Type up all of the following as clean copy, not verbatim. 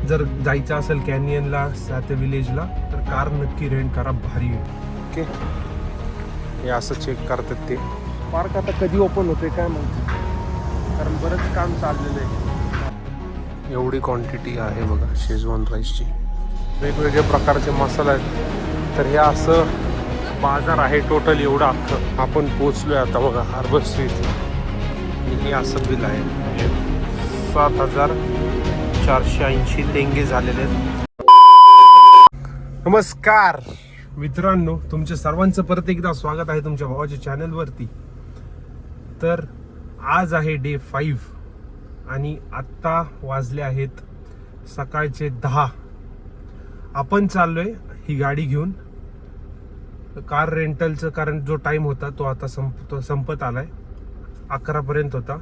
जर जायचं असेल कॅनियनला त्या विलेजला तर कार नक्की रेंट करा, भारी आहे. ओके, हे असं चेक करतात ते. पार्क आता कधी ओपन होते काय माहिती, कारण बरंच काम चाललेलं आहे. एवढी क्वांटिटी आहे बघा शेजवान राईसची, वेगवेगळ्या प्रकारचे मसाले आहेत. तर हे असं बाजार आहे टोटल एवढं अख्खं. आपण पोचलोय आता बघा हार्बर स्ट्रीटला. हे असं बिल आहे, 7,480 देंगे झालेले आहेत. नमस्कार मित्रांनो, तुमच्या सर्वांचं परत एकदा स्वागत आहे तुमच्या भावाच्या चॅनलवरती. तर आज आहे डे 5 आणि आत्ता वाजले आहेत सकाळचे 10. आपण चाललोय ही गाडी घेऊन कार रेंटलचं, कारण जो टाइम होता तो आता संपत आलाय. 11 पर्यंत होता.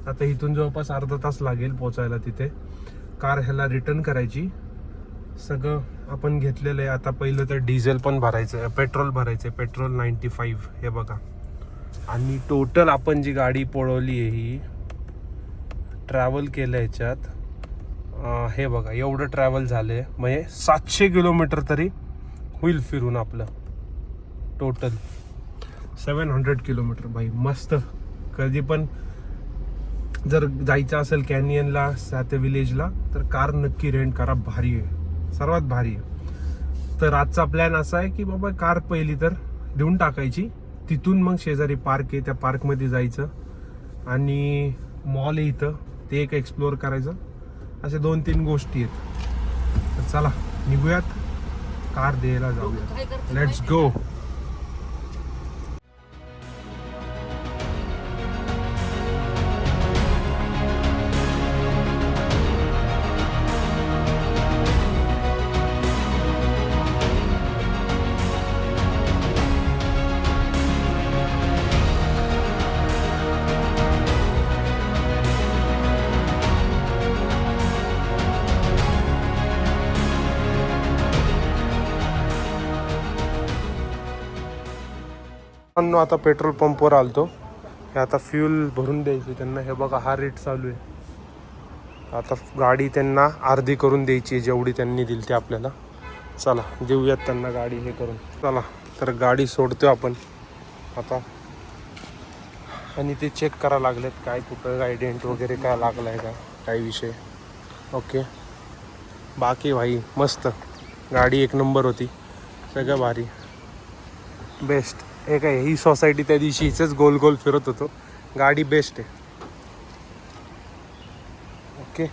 आता इथून जवळपास अर्धा तास लागेल पोचायला तिथे. कार ह्याला रिटर्न करायची. सगळं आपण घेतलेलं आहे. आता पहिलं तर डिझेल पण भरायचं आहे, पेट्रोल भरायचं आहे. पेट्रोल 95 हे बघा. आणि टोटल आपण जी गाडी पळवली आहे ही ट्रॅव्हल केलं ह्याच्यात, हे बघा एवढं ट्रॅव्हल झालं आहे. म्हणजे 700 किलोमीटर तरी होईल फिरून आपलं. Total 700 kilometre. भाई मस्त. कधी पण जर जायचं असेल कॅनियनला त्या विलेजला तर कार नक्की रेंट करा, भारी आहे, सर्वात भारी आहे. तर आजचा प्लॅन असा आहे की बाबा कार पहिली तर देऊन टाकायची, तिथून मग शेजारी पार्क आहे त्या पार्कमध्ये जायचं आणि मॉल आहे इथं, ते एक एक्सप्लोअर करायचं. अशा 2-3 गोष्टी आहेत. तर चला निघूयात, कार द्यायला जाऊया. Let's go. आता पेट्रोल पंपवर आलतो. हे आता फ्यूल भरून द्यायची त्यांना. हे बघा हा रेट चालू आहे. आता गाडी त्यांना अर्धी करून द्यायची, जेवढी त्यांनी दिली ते आपल्याला. चला देऊयात त्यांना गाडी हे करून. चला तर गाडी सोडतो आपण आता. आणि ते चेक करायला लागलेत काय कुठं गायडेंट वगैरे काय लागलं आहे का, काही विषय. ओके, बाकी भाई मस्त गाडी, एक नंबर होती, सगळं भारी, बेस्ट. हे काय ही सोसायटी त्या दिवशी हिचंच गोल गोल फिरत होतो. गाडी बेस्ट आहे. ओके,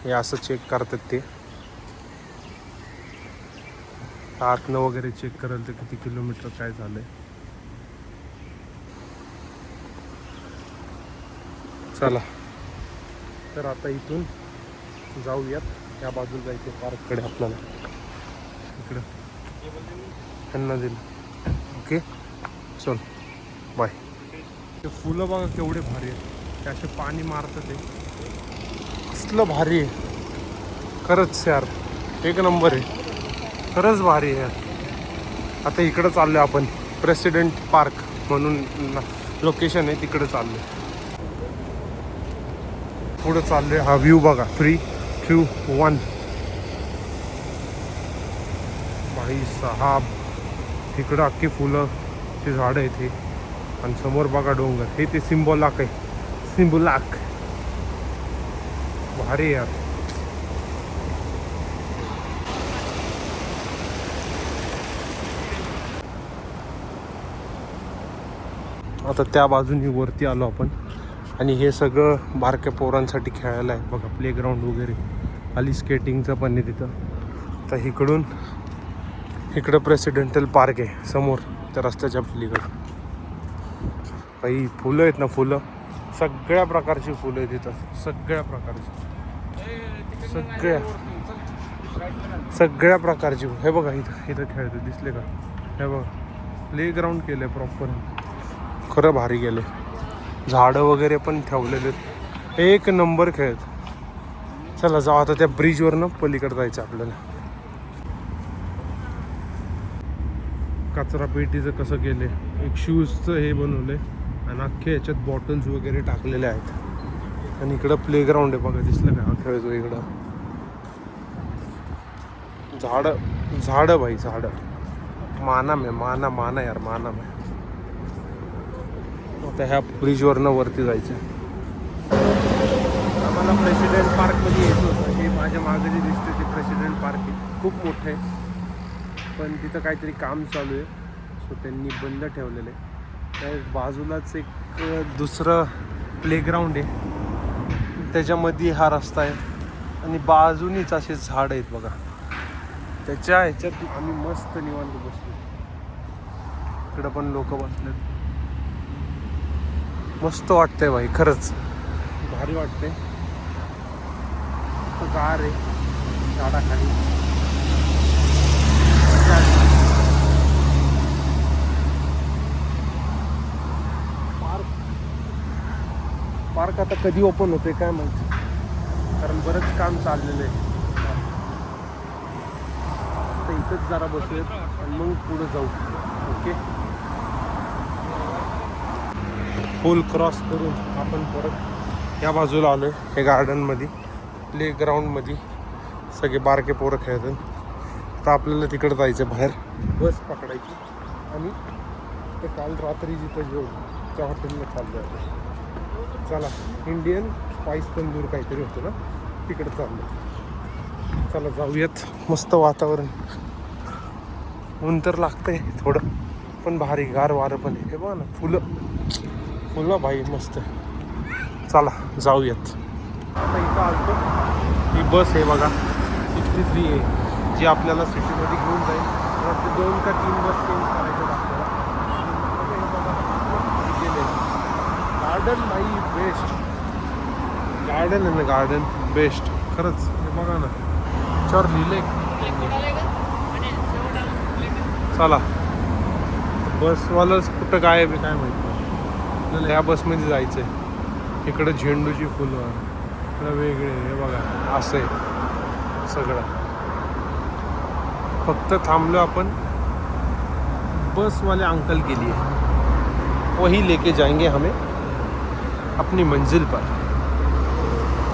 हे असं चेक करतात ते. आतनं वगैरे चेक कराल तर किती किलोमीटर काय झालंय. चला तर आता इथून जाऊयात, या बाजूला जायचं पार्ककडे आपल्याला. इकडं त्यांना दिलं. ओके चल बाय. ते फुलं बघा केवढे भारी आहेत, ते असे पाणी मारतात, ते कसलं भारी आहे खरंच यार, एक नंबर आहे, खरंच भारी आहे यार. आता इकडं चाललो आपण, प्रेसिडेंट पार्क म्हणून लोकेशन आहे, तिकडे चाललो. पुढं चाललोय. हा व्ह्यू बघा. 3, 2, 1. भाई साहब, इकडं अख्खी फुलं झाडं आहेत हे. आणि समोर बघा डोंगर, हे ते सिम्बोलाक आहे, सिम्बोलाक. भारी यार. आता त्या बाजूनी वरती आलो आपण. आणि हे सगळं बारक्या पोरांसाठी खेळायला आहे बघा, प्लेग्राऊंड वगैरे. खाली स्केटिंगचं पण आहे तिथं. तर इकडं प्रेसिडेंटल पार्क आहे समोर त्या रस्त्याच्या पलीकडं. काही फुलं आहेत ना, फुलं सगळ्या प्रकारची फुलं आहेत तिथं, सगळ्या प्रकारची, सगळ्या प्रकारची. हे बघा इथं खेळते, दिसले का? हे बघा प्लेग्राऊंड केलं आहे प्रॉपर, खरं भारी गेलं. झाडं वगैरे पण ठेवलेले आहेत, एक नंबर खेळत. चला जाऊ आता, त्या ब्रिजवरनं पलीकडे जायचं आपल्याला. कचरा पेटीचं कसं केलं आहे, एक शूजचं हे बनवलं आहे आणि अख्खे याच्यात बॉटल्स वगैरे टाकलेले आहेत. आणि इकडं प्लेग्राऊंड आहे बघा, दिसलं का? खेळतो इकडं. झाड भाई झाड. माना यार माना में. आता ह्या ब्रिजवरनं वरती जायचं. आम्हाला प्रेसिडेंट पार्कमध्ये यायचं होतं. हे माझ्या मागे जे दिसते ते प्रेसिडेंट पार्क आहे. खूप मोठं आहे पण तिथं काहीतरी काम चालू आहे सो त्यांनी बंद ठेवलेलं आहे. त्या बाजूलाच एक दुसरं प्लेग्राऊंड आहे त्याच्यामध्ये हा रस्ता आहे आणि बाजूनीच असे झाड आहेत बघा. त्याच्या ह्याच्यात आम्ही मस्त निवांत बसलो. इकडं पण लोक बसलेत. मस्त वाटतंय भाई खरंच भारी वाटतंय. मस्त गार आहे झाडाखाली. पार्क आता कधी ओपन होते काय माहिती कारण बरंच काम चाललेलं आहे. आता इथंच जरा बसूयात आणि मग पुढे जाऊ. ओके पूल क्रॉस करून आपण परत या बाजूला आलोय. हे गार्डनमध्ये प्लेग्राऊंडमध्ये सगळे बारके पोरं खेळतात. तर आपल्याला तिकडं जायचं बाहेर बस पकडायची आणि ते काल रात्री जिथं जेवण त्या हॉटेलला चाललं जातं. चला इंडियन स्पाइस तंदूर काहीतरी होतं ना तिकडं चाललं. चला जाऊयात. मस्त वातावरण. ऊन तर लागतंय थोडं पण भारी गार वारं पण आहे. हे बघा ना फुलं भाई मस्त. चला जाऊयात. आता इथं आलतो. ही बस आहे बघा 63 आहे जी आपल्याला सिटीमध्ये घेऊन जाईल. ते 2 का 3 बस चेंज करायचं आपल्याला. गार्डन नाही बेस्ट. गार्डन आहे ना गार्डन बेस्ट खरंच. हे बघा ना त्याच्यावर लिहिलंय. चला बसवालंच कुठं काय बी काय माहिती. आपल्याला ह्या बसमध्ये जायचं आहे. इकडं झेंडूची फुलं इकडं वेगळे. हे बघा असं आहे सगळं. फक्त थांबलो आपण. बस वाले अंकल के लिए वही लेके जाएंगे हमें अपनी मंजिल पर.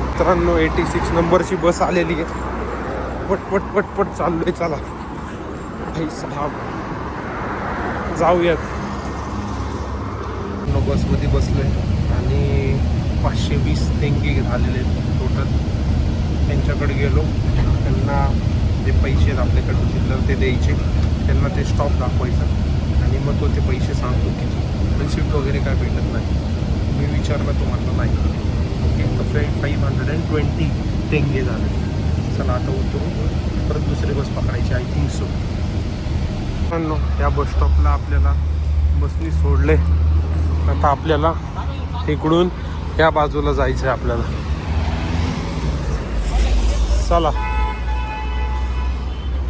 मित्रांनो 86 नंबरची बस आलेली आहे. पट चाललोय. चला भाई साहब जाऊयात. बसमध्ये बसलोय आणि 520 देणगे झालेले टोटल. त्यांच्याकडे गेलो. त्यांना जे पैसे आहेत आपल्याकडे शिल्लक ते द्यायचे. त्यांना ते स्टॉप दाखवायचा आणि मग तो ते पैसे सांगतो किती. रिसिप्ट वगैरे काय भेटत नाही. मी विचारलं तुम्हाला नाही. ओके तर 520 देणगे झाले. चला आता उतरू परत दुसरी बस पकडायची आय थिंक सो. पण या बस स्टॉपला आपल्याला बसनी सोडले. आता आपल्याला इकडून या बाजूला जायचं आहे आपल्याला. चला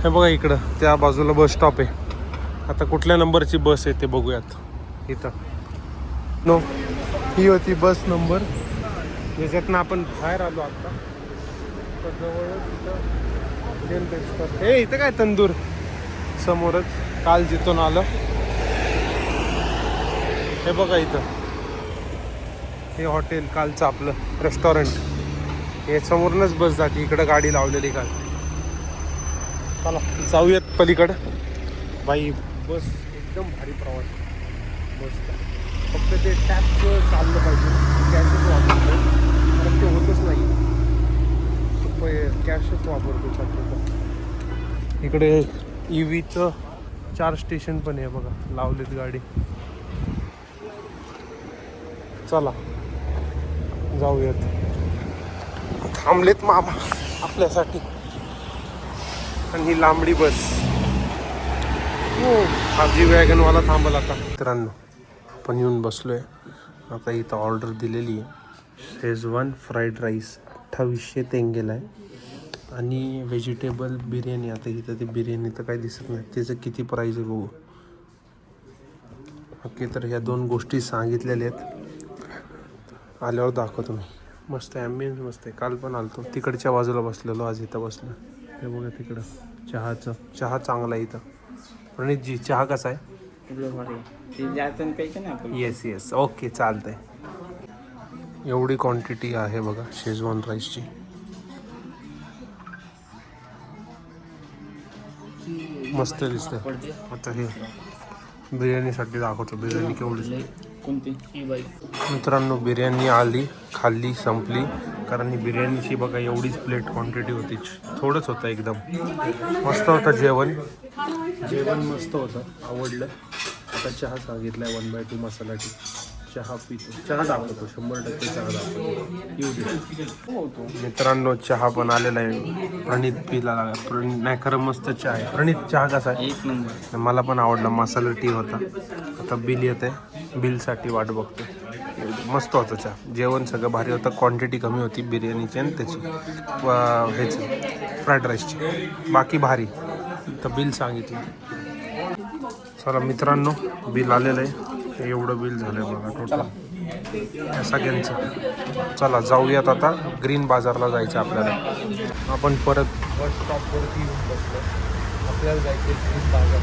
हे बघा इकडं त्या बाजूला बस स्टॉप आहे. आता कुठल्या नंबरची बस आहे ते बघूयात. इथं नो ही होती बस नंबर ज्याच्यातनं आपण बाहेर आलो आता. तर जवळच इथं इंडियन रेस्टॉरंट. हे इथं काय तंदूर समोरच काल जिथून आलं. हे बघा इथं हे हॉटेल कालचं आपलं रेस्टॉरंट. हे समोरूनच बस जाते. इकडं गाडी लावलेली काल. चला जाऊयात पलीकडं. बाई बस एकदम भारी प्रवास बसचा. फक्त ते टॅपचं चाललं पाहिजे. कॅशच वापरतो कारण ते होतच नाही. कॅशच वापरतो शक्यतो. इकडे EVचं चार्ज स्टेशन पण आहे बघा लावलेत गाडी. चला जाऊयात. थांबलेत मामा आपल्यासाठी. आणि ही लांबडी बस हो हाजी वॅगनवाला थांबला आता. मित्रांनो आपण येऊन बसलोय. आता इथं ऑर्डर दिलेली आहे. शेजवान फ्राईड राईस 2800 देणगेला आहे आणि व्हेजिटेबल बिर्याणी. आता इथं ते बिर्याणी तर काही दिसत नाही. त्याचं किती प्राईज आहे बघू. ओके तर ह्या 2 गोष्टी सांगितलेल्या आहेत. आल्यावर दाखवतो मी. मस्त ॲम्बियन्स मस्त आहे. काल पण आलतो तिकडच्या बाजूला बसलेलो. आज इथं बसलो. हे बघा तिकडं चहा चांगला आहे इथं. प्रणितजी चहा कसा आहे. येस ओके चालतंय. एवढी क्वांटिटी आहे बघा शेजवान राईसची. मस्त दिसतंय. आता हे बिर्याणीसाठी दाखवतो. बिर्याणी केवढी. कोणती ही बाई. मित्रांनो बिर्याणी आली, खाल्ली, संपली. कारण ही बिर्याणीची बघा एवढीच प्लेट क्वांटिटी होती. थोडंच होतं एकदम. मस्त होतं जेवण. जेवण मस्त होतं, आवडलं. आता चहा सांगितलाय 1/2 मसाला टी. चहा पितो, चहा दाखवतो, 100% चहा दाखवतो. येऊ दे. मित्रांनो चहा पण आलेला आहे. प्रणित पिला नाही, खरं मस्त चहा आहे. प्रणित चहा कसा आहे? 1 नंबर. मला पण आवडला. मसाला टी होता. आता बिल येत आहे, बिलसाठी वाट बघतो. मस्त होतं चहा. जेवण सगळं भारी होतं. क्वांटिटी कमी होती बिर्याणीची आणि त्याची ह्याची फ्राईड राईसची. बाकी भारी. तर बिल सांगितलं. चला मित्रांनो बिल आलेलं आहे. एवढं बिल झालं आहे बघा टोटल या सगळ्यांचं. चला जाऊयात आता. ग्रीन बाजारला जायचं आपल्याला. आपण परत बस स्टॉपवरती येऊन बसलो. आपल्याला जायचं आहे ग्रीन बाजार.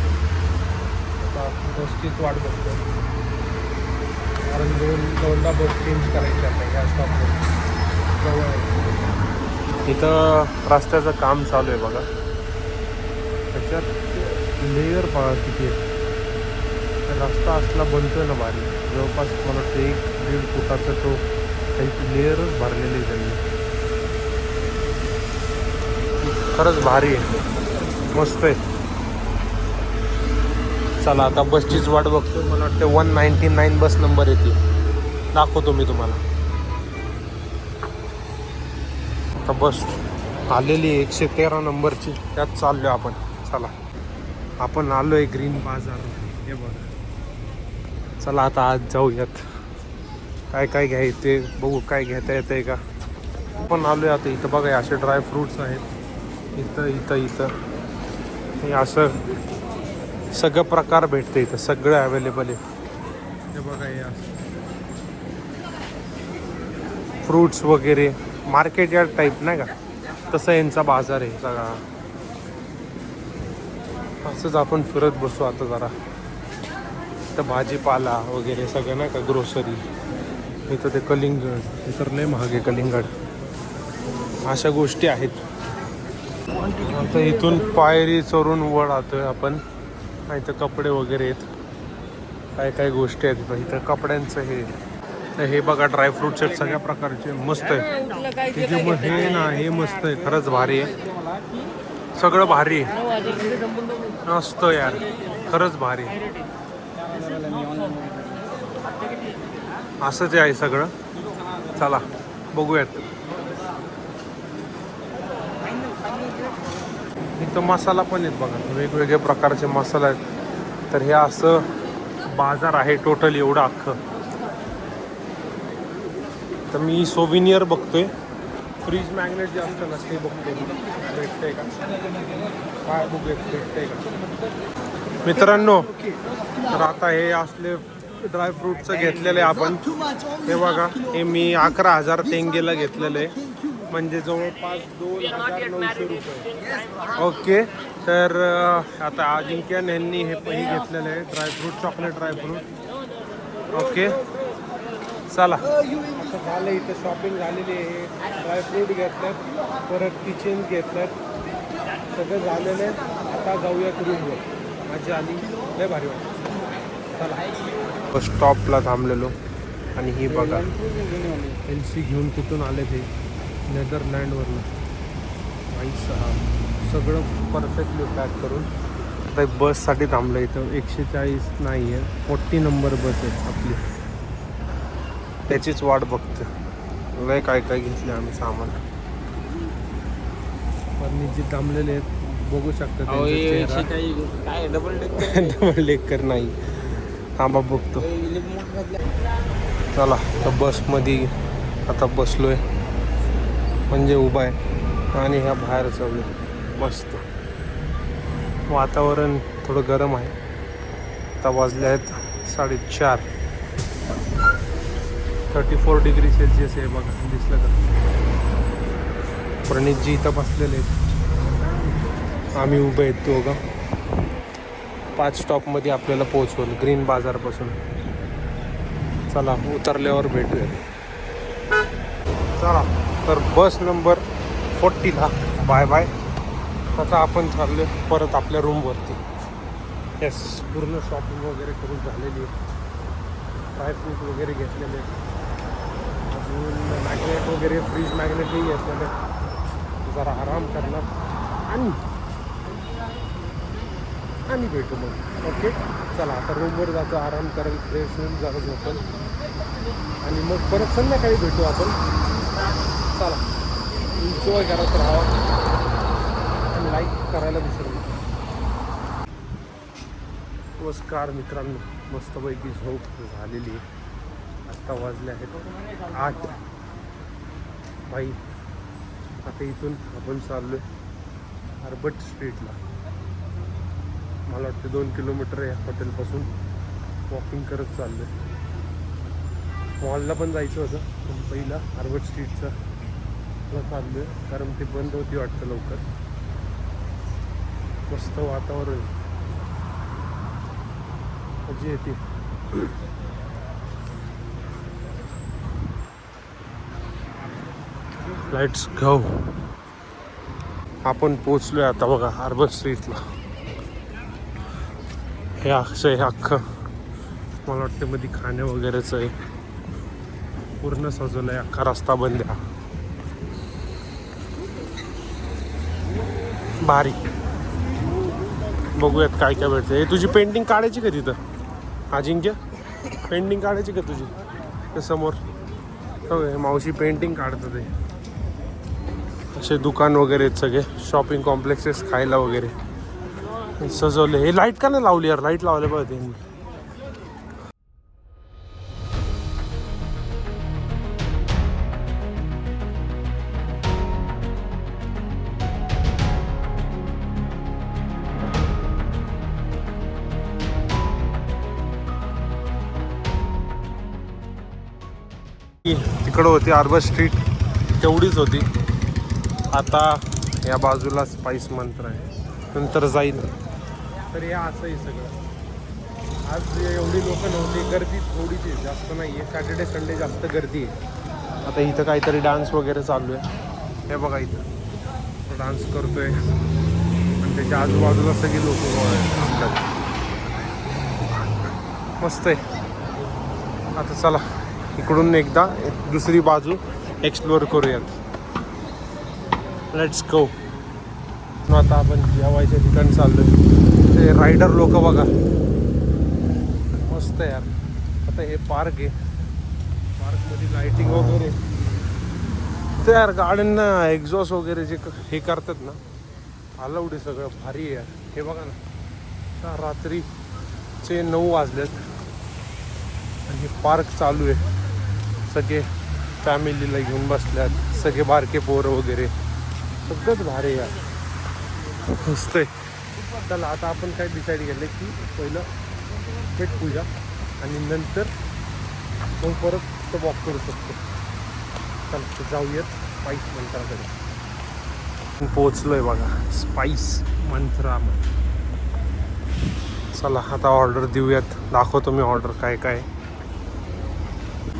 आता बसचीच वाट बघतो. कारण दोनदा बस चेंज करायची आता या स्टॉपवर. इथं रस्त्याचं काम चालू आहे बघा. त्याच्यात लेयर बघा किती आहे. रस्ता असला बनतोय ना भारी. जवळपास मला वाटतं 1-1.5 फुटाचा तो काही लेअरच भरलेले आहे त्यांनी. खरंच भारी आहे, मस्त आहे. चला आता बसचीच वाट बघतो. मला वाटतं 199 बस नंबर येते. दाखवतो मी तुम्हाला. आता बस आलेली 113 नंबरची. त्यात चाललो आपण. चला आपण आलो आहे ग्रीन बाजार. हे बघा. चला आता आज जाऊयात. काय काय घ्यायचं ते बघू. काय घेता येतं आहे का. आपण आलो आहे आता. इथं बघा असे ड्राय फ्रूट्स आहेत. इथं हे असं सगळं प्रकार भेटते इथं. सगळं अवेलेबल आहे. हे बघा हे असं फ्रूट्स वगैरे मार्केट यार्ड टाईप नाही का, तसं यांचा बाजार आहे सगळा. असंच आपण फिरत बसू आता जरा. तर भाजीपाला वगैरे सगळं नाही का, ग्रोसरी. इथं ते कलिंगड. इतर लय महाग आहे कलिंगड. अशा गोष्टी आहेत. आता इथून पायरी चढून वर राहतोय आपण. इथं कपडे वगैरे आहेत. काय गोष्टी आहेत इथं कपड्यांचं. हे बघा ड्रायफ्रूट्स आहेत सगळ्या प्रकारचे. मस्त आहे. हे ना हे मस्त आहे. खरंच भारी आहे. सगळं भारी आहे. मस्त यार, खरंच भारी. असंच आहे सगळं. चला बघूयात. इथं मसाला पण आहेत बघा. वेगवेगळ्या प्रकारचे मसाला आहेत. तर हे असं बाजार आहे टोटल एवढं अख्खं. तर मी सोविनियर बघतोय. फ्रीज मॅग्नेट जे असतं ना ते बघतोय. भेटतंय का काय बघूयात, भेटतंय का मित्रांनो. तर आता हे असले ड्रायफ्रूटचं घेतलेलं आहे आपण. हे बघा हे मी 11,000 तेंगेला घेतलेलं आहे. म्हणजे जवळपास 2,900 रुपये. ओके. तर आता अजिंक्यन यांनी हे घेतलेलं आहे ड्रायफ्रूट, चॉकलेट ड्रायफ्रूट. ओके चला. असं झालं. इथं शॉपिंग झालेली आहे. ड्रायफ्रूट घेतल्यात, परत किचन घेतल्यात, सगळं झालेलं आहे. आता जाऊयात रूमवर. माझी आली लय भारी वाटतं. चला बस स्टॉपला थांबलेलो. आणि ही बघा LC घेऊन कुठून आले ते नेदरलँडवरनं. 6 सगळं परफेक्टली पॅक करून आता बससाठी थांबलं. इथं 140 नाही आहे, 40 नंबर बस आहे आपली. त्याचीच वाट बघते. लय काय घेतले आम्ही सामान. फर्निचर थांबलेले आहेत बघू शकता. काय डबल डेकर नाही. थांबा बघतो. चला तर बसमध्ये आता बसलोय म्हणजे उभा आहे. आणि ह्या बाहेर चालू मस्त. वातावरण थोडं गरम आहे. आता वाजले आहेत 4:30. 34 डिग्री सेल्सिअस आहे बघा. दिसलं का. प्रणितजी इथं बसलेले आहेत. आम्ही उभे आहेत तो का. 5 स्टॉपमध्ये आपल्याला पोहोचवलं ग्रीन बाजारपासून. चला उतरल्यावर भेटूया. चला तर बस नंबर 40ला बाय बाय. आता आपण चाललो परत आपल्या रूमवरती. येस, पूर्ण शॉपिंग वगैरे करून झालेली आहे. ड्रायफ्रूट वगैरे घेतलेले अजून मॅग्नेट वगैरे फ्रीज मॅग्नेटही घेतलेले. जरा आराम करणार आणि भेटू मग. ओके चला आता रूमवर जातो, आराम करेल, फ्रेश होऊन जरा झोपेल आणि मग परत संध्याकाळी भेटू आपण. चला एन्जॉय करत राहा आणि लाईक करायला विसरू नका. नमस्कार मित्रांनो, मस्तपैकी झोप झालेली आहे. आत्ता वाजले आहेत 8. भाई आता इथून आपण चाललो आहे अर्बट स्ट्रीटला. मला वाटतं 2 किलोमीटर आहे हॉटेलपासून. वॉकिंग करत चाललो आहे. मॉलला पण जायचं होतं पण पहिला अर्बट स्ट्रीटचा चाललो आहे कारण ते बंद होती वाटतं लवकर. मस्त वातावरण मजा येते. Let's go. आपण पोचलोय आता बघा अर्बट स्ट्रीटला. हे अख्खं मला वाटतं मध्ये खाणे वगैरेच आहे. पूर्ण सजवलंय, अख्खा रस्ता बंद आहे. भारी. बघूयात काय काय भेटतं. हे तुझी पेंटिंग काढायची का तिथं अजिंक्य? पेंटिंग काढायची का तुझी? ते समोर मावशी पेंटिंग काढतात. ते असे दुकान वगैरे आहेत सगळे, शॉपिंग कॉम्प्लेक्सेस, खायला वगैरे सजवले. हे लाईट का नाही लावली यार? लाईट लावले पाहिजे त्यांनी. तिकडं होती अर्बट स्ट्रीट, तेवढीच होती. आता या बाजूला स्पाइस मंत्र आहे, नंतर जाईल. तर या असंही सगळं. आज एवढी लोक नव्हती, गर्दी थोडीशी, जास्त नाही आहे. सॅटर्डे संडे जास्त गर्दी आहे. आता इथं काहीतरी डान्स वगैरे चालू आहे. हे बघा इथं डान्स करतोय आणि त्याच्या आजूबाजूला सगळी लोक थांबतात. मस्त आहे. आता चला इकडून एकदा दुसरी बाजू एक्सप्लोअर करूयात. Let's go. आता आपण जेवायच्या ठिकाणी चाललोय. ते रायडर लोक बघा, मस्त यार. आता हे पार्क आहे, पार्कमध्ये लाइटिंग वगैरे. ते यार गाड्यांना एक्झॉस्ट वगैरे जे हे करतात ना, अलाउड आहे सगळं. भारी आहे यार. हे बघा ना, रात्रीचे 9 वाजलेत आणि हे पार्क चालू आहे. सगळे फॅमिलीला घेऊन बसल्यात, सगळे बारके पोरं वगैरे, सगळंच भारी यार. मस्त आहे. चला आता आपण काय डिसाईड केलं की पहिलं पेट पूजा आणि नंतर मग परत वॉक करू शकतो. चला जाऊयात स्पाइस मंत्राकडे. पोचलोय बघा स्पाइस मंत्रामध्ये. चला आता ऑर्डर देऊयात. दाखवतो मी ऑर्डर काय काय.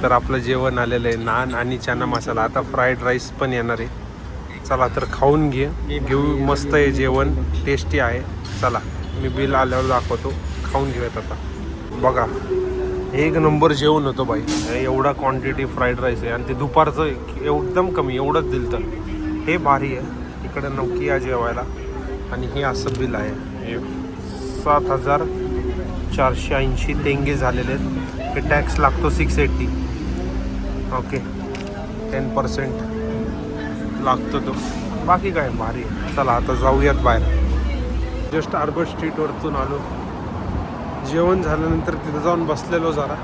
तर आपलं जेवण आलेलं आहे, नान आणि चना मसाला. आता फ्राईड राईस पण येणार आहे. चला तर खाऊन घेऊ. मस्त आहे जेवण, टेस्टी आहे. चला मी बिल आल्यावर दाखवतो. खाऊन घेऊयात आता. बघा 1 नंबर जेवण होतं बाई. एवढा क्वांटिटी फ्राईड राईस आहे आणि ते दुपारचं एकदम कमी, एवढंच दिलं. तर हे भारी आहे. इकडं नौकी या जेवायला आणि हे असं बिल आहे. हे 7,480 देणगे झालेले आहेत. हे टॅक्स लागतो 680. ओके 10% लागतो तो. बाकी काय भारी. चला आता जाऊयात बाहेर. जस्ट अर्बट स्ट्रीटवरतून आलो. जेवण झाल्यानंतर तिथं जाऊन बसलेलो जरा.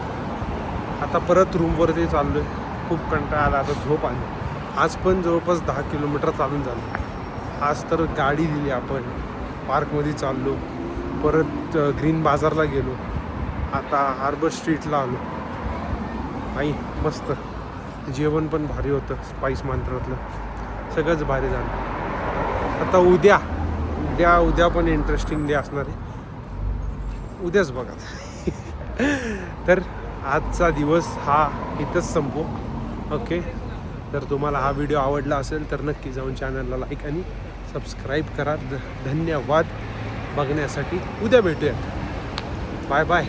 आता परत रूमवरती चाललो आहे. खूप कंटाळा आला, आता झोप आली. आज पण जवळपास 10 किलोमीटर चालून झालं. आज तर गाडी दिली आपण, पार्कमध्ये चाललो, परत ग्रीन बाजारला गेलो, आता अर्बट स्ट्रीटला आलो. आई मस्त. जेवण पण भारी होतं, स्पाइस मंत्रातलं सगळंच भारी झालं. आता उद्या पण इंटरेस्टिंग डे असणार आहे. उद्याच बघा. तर आजचा दिवस हा इथंच संपो. ओके, तर तुम्हाला हा व्हिडिओ आवडला असेल तर नक्की जाऊन चॅनलला लाईक आणि सबस्क्राईब करा. धन्यवाद बघण्यासाठी. उद्या भेटूया. Bye bye.